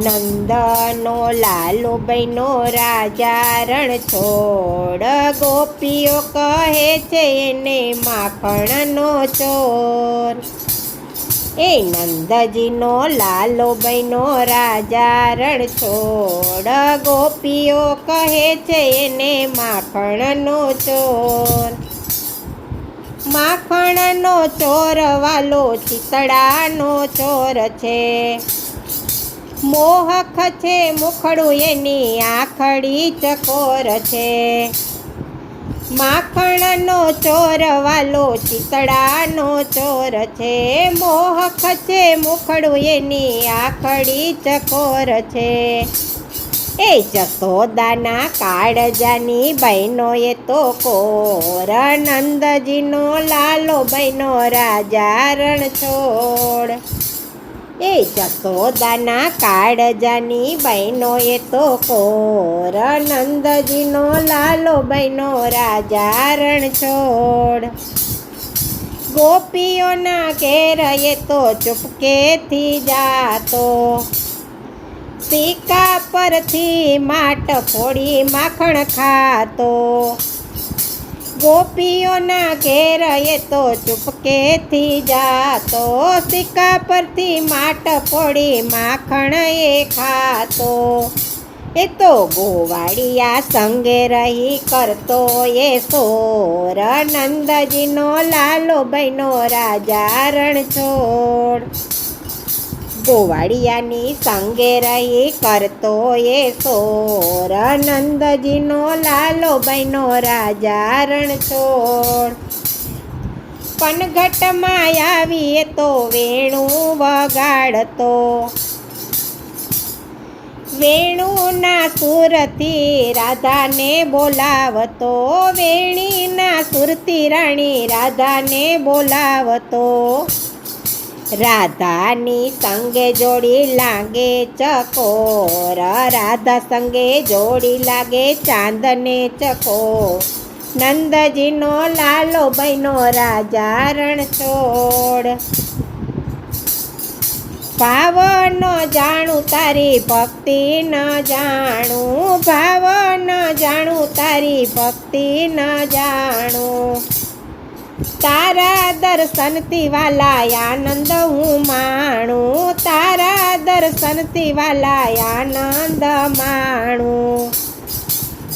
નંદનો લાલો બન્યો રાજા રણછોડ, ગોપીઓ કહે છે એને માખણનો ચોર. એ નંદજીનો લાલો બન્યો રાજા રણછોડ, ગોપીઓ કહે છે એને માખણનો ચોર. માખણનો ચોર વાલો ચિતડાનો ચોર છે, મોહક છે મુખડું એની આખડી ચકોર છે. માખણનો ચોર વાલો ચિતડાનો ચોર છે, મોહક છે મુખડું એની આખડી ચકોર છે. એ જશોદાના કાળજાની બહેનો એ તો કોર, નંદજીનો લાલો બન્યો રાજા રણછોડ. એ જશોદાના કાળજાની બહેનો એ તો કોર, નંદજીનો લાલો બન્યો રાજા રણછોડ. ગોપીઓના ઘેર એ તો ચૂપકેથી જાતો, સિક્કા પરથી માટ ફોડી માખણ ખાતો. ગોપીઓના ઘેર એ તો ચૂપકેથી જાતો, સિક્કા પરથી માટ ફોડી માખણ એ ખાતો. એ તો ગોવાળિયા સંગે રહી કરતો એ સોર, નંદજીનો લાલો બન્યો રાજા રણછોડ. ગોવાળિયાની સંગે રહી કરતો એ સોર, નંદજીનો લાલો બન્યો રાજા રણછોડ. પનઘટમાં આવી એ તો વેણું વગાડતો, વેણુના સુરથી રાધાને બોલાવતો, વેણીના સુરથી રાણી રાધાને બોલાવતો. રાધાની સંગે જોડી લાગે ચકોર, રાધા સંગે જોડી લાગે ચાંદને ચકોર. નંદજીનો લાલો બન્યો રાજા રણછોડ. ભાવ ન જાણું તારી ભક્તિ ન જાણું, ભાવ ન જાણું તારી ભક્તિ ન જાણું. તારા દર્શનથી વાલા આનંદ હું માણું, તારા દર્શનથી વાલા આનંદ માણું.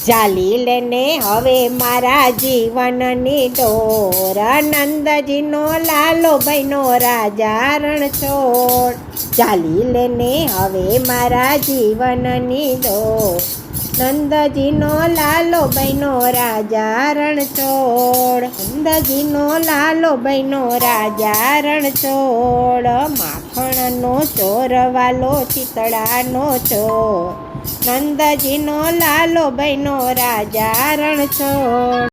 ઝાલી લેને હવે મારા જીવનની ડોર, નંદજીનો લાલો બન્યો રાજા રણછોડ. ઝાલી લેને હવે મારા જીવનની ડોર, નંદજીનો લાલો બન્યો રાજા રણછોડ. નંદજીનો લાલો બન્યો રાજા રણછોડ. માખણનો ચોર વાલો ચિતડાનો ચોર, નંદજીનો લાલો બન્યો રાજા રણછોડ.